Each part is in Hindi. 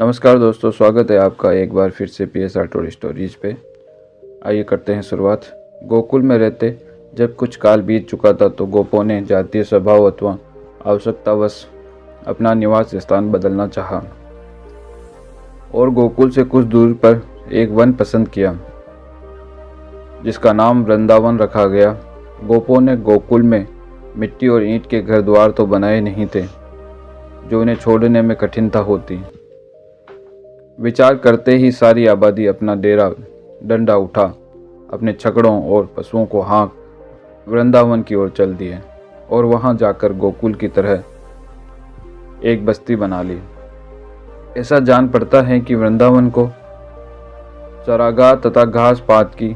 नमस्कार दोस्तों, स्वागत है आपका एक बार फिर से PSR टोरी स्टोरीज पे। आइए करते हैं शुरुआत। गोकुल में रहते जब कुछ काल बीत चुका था तो गोपों ने जातीय स्वभाव अथवा आवश्यकतावश अपना निवास स्थान बदलना चाहा और गोकुल से कुछ दूर पर एक वन पसंद किया जिसका नाम वृंदावन रखा गया। गोपों ने गोकुल में मिट्टी और ईंट के घर द्वार तो बनाए नहीं थे जो उन्हें छोड़ने में कठिनता होती। विचार करते ही सारी आबादी अपना डेरा डंडा उठा, अपने छकड़ों और पशुओं को हाँक वृंदावन की ओर चल दिए और वहां जाकर गोकुल की तरह एक बस्ती बना ली। ऐसा जान पड़ता है कि वृंदावन को चरागाह तथा घास पात की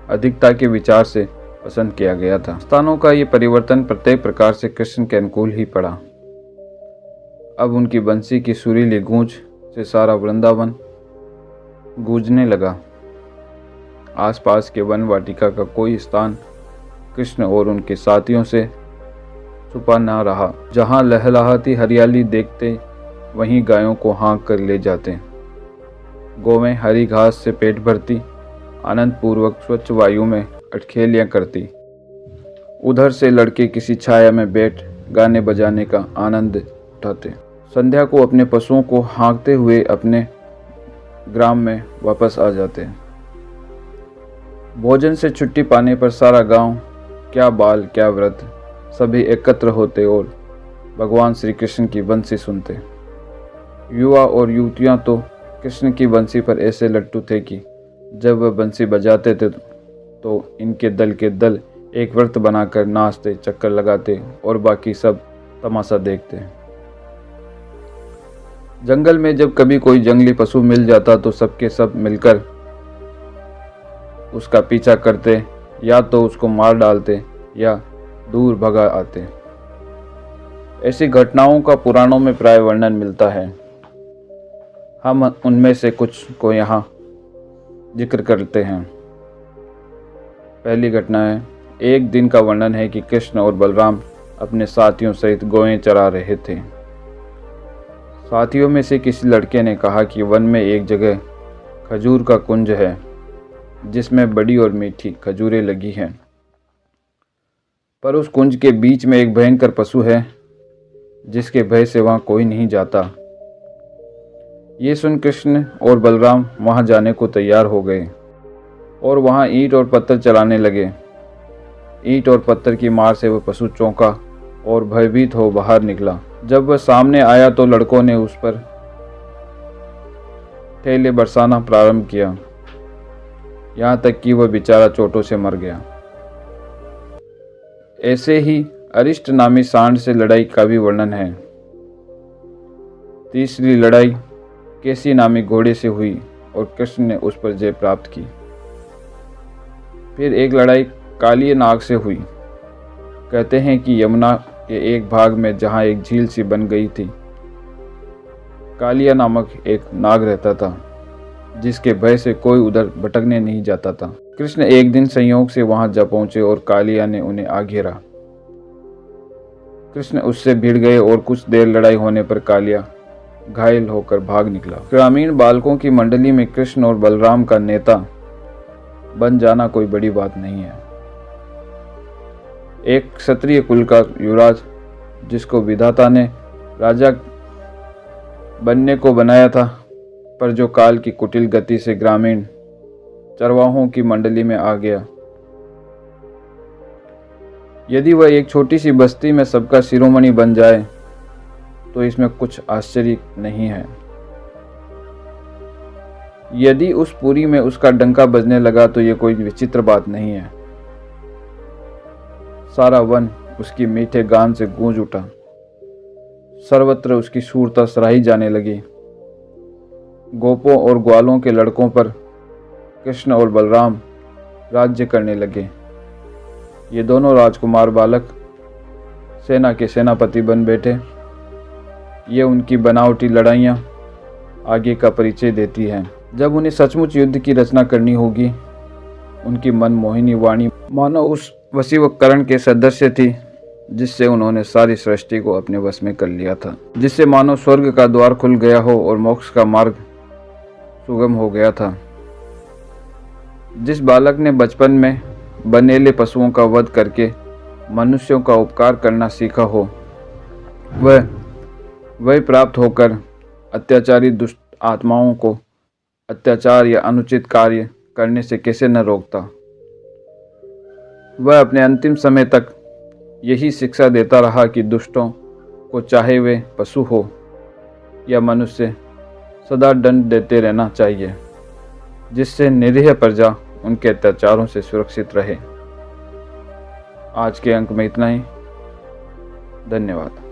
अधिकता के विचार से पसंद किया गया था। स्थानों का ये परिवर्तन प्रत्येक प्रकार से कृष्ण के अनुकूल ही पड़ा। अब उनकी बंसी की सुरीली गूंज से सारा वृंदावन गूंजने लगा। आसपास के वन वाटिका का कोई स्थान कृष्ण और उनके साथियों से छुपा न रहा। जहां लहलहाती हरियाली देखते वहीं गायों को हाँक कर ले जाते। गौवें हरी घास से पेट भरती, आनंद पूर्वक स्वच्छ वायु में अटखेलियां करती। उधर से लड़के किसी छाया में बैठ गाने बजाने का आनंद उठाते। संध्या को अपने पशुओं को हाँकते हुए अपने ग्राम में वापस आ जाते। भोजन से छुट्टी पाने पर सारा गांव, क्या बाल क्या वृद्ध, सभी एकत्र होते और भगवान श्री कृष्ण की बंसी सुनते। युवा और युवतियां तो कृष्ण की बंसी पर ऐसे लट्टू थे कि जब वह बंसी बजाते थे तो इनके दल के दल एक व्रत बनाकर नाचते, चक्कर लगाते और बाकी सब तमाशा देखते। जंगल में जब कभी कोई जंगली पशु मिल जाता तो सबके सब मिलकर उसका पीछा करते, या तो उसको मार डालते या दूर भगा आते। ऐसी घटनाओं का पुराणों में प्राय वर्णन मिलता है। हम उनमें से कुछ को यहाँ जिक्र करते हैं। पहली घटना है, एक दिन का वर्णन है कि कृष्ण और बलराम अपने साथियों सहित गौएं चरा रहे थे। साथियों में से किसी लड़के ने कहा कि वन में एक जगह खजूर का कुंज है जिसमें बड़ी और मीठी खजूरें लगी हैं, पर उस कुंज के बीच में एक भयंकर पशु है जिसके भय से वहां कोई नहीं जाता। ये सुन कृष्ण और बलराम वहां जाने को तैयार हो गए और वहां ईंट और पत्थर चलाने लगे। ईंट और पत्थर की मार से वह पशु चौंका और भयभीत हो बाहर निकला। जब वह सामने आया तो लड़कों ने उस पर ठेले बरसाना प्रारंभ किया, यहां तक कि वह बेचारा चोटों से मर गया। ऐसे ही अरिष्ट नामी सांड से लड़ाई का भी वर्णन है। तीसरी लड़ाई केसी नामी घोड़े से हुई और कृष्ण ने उस पर जय प्राप्त की। फिर एक लड़ाई कालिया नाग से हुई। कहते हैं कि यमुना के एक भाग में जहां एक झील सी बन गई थी, कालिया नामक एक नाग रहता था जिसके भय से कोई उधर भटकने नहीं जाता था। कृष्ण एक दिन संयोग से वहां जा पहुंचे और कालिया ने उन्हें आ घेरा। कृष्ण उससे भिड़ गए और कुछ देर लड़ाई होने पर कालिया घायल होकर भाग निकला। ग्रामीण बालकों की मंडली में कृष्ण और बलराम का नेता बन जाना कोई बड़ी बात नहीं है। एक क्षत्रिय कुल का युवराज जिसको विधाता ने राजा बनने को बनाया था, पर जो काल की कुटिल गति से ग्रामीण चरवाहों की मंडली में आ गया। यदि वह एक छोटी सी बस्ती में सबका शिरोमणि बन जाए तो इसमें कुछ आश्चर्य नहीं है। यदि उस पुरी में उसका डंका बजने लगा तो यह कोई विचित्र बात नहीं है। सारा वन उसकी मीठे गान से गूंज उठा। सर्वत्र उसकी शूरता सराही जाने लगी। गोपों और ग्वालों के लड़कों पर कृष्ण और बलराम राज्य करने लगे। ये दोनों राजकुमार बालक सेना के सेनापति बन बैठे। ये उनकी बनावटी लड़ाइयाँ आगे का परिचय देती हैं। जब उन्हें सचमुच युद्ध की रचना करनी होगी, उनकी मन मोहिनी वाणी मानो उस वशीकरण के सदस्य थी जिससे उन्होंने सारी सृष्टि को अपने वश में कर लिया था, जिससे मानो स्वर्ग का द्वार खुल गया हो और मोक्ष का मार्ग सुगम हो गया था। जिस बालक ने बचपन में बनेले पशुओं का वध करके मनुष्यों का उपकार करना सीखा हो, वह प्राप्त होकर अत्याचारी दुष्ट आत्माओं को अत्याचार या अनुचित कार्य करने से कैसे न रोकता। वह अपने अंतिम समय तक यही शिक्षा देता रहा कि दुष्टों को, चाहे वे पशु हो या मनुष्य, सदा दंड देते रहना चाहिए, जिससे निरीह प्रजा उनके अत्याचारों से सुरक्षित रहे। आज के अंक में इतना ही। धन्यवाद।